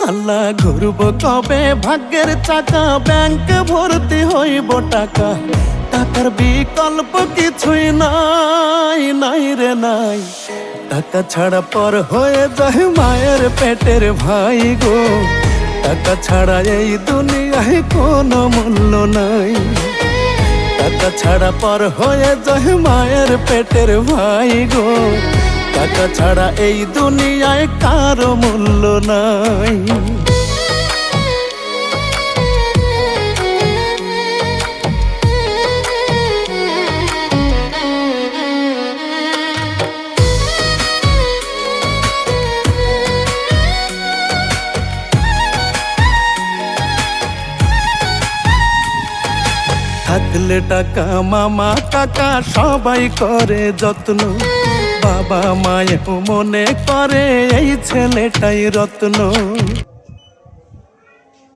আল্লাহ ঘুরব কবে ভাগ্যের চাকা, ব্যাংক ভর্তি হইব টাকা, টাকার বিকল্প কিছুই নাই, নাই রে নাই। টাকা ছাড়া পর হয়ে যায় মায়ের পেটের ভাই গো, টাকা ছাড়া এই দুনিয়ায় কোনো মূল্য নাই। টাকা ছাড়া পর হয়ে যায় মায়ের পেটের ভাই গো, টাকা ছাড়া এই দুনিয়ায় কারো মূল্য নাই। থাকলে টাকা মামা কাকা সবাই করে যত্ন, বাবা মায়েও মনে করে এই ছেলেটাই রত্ন।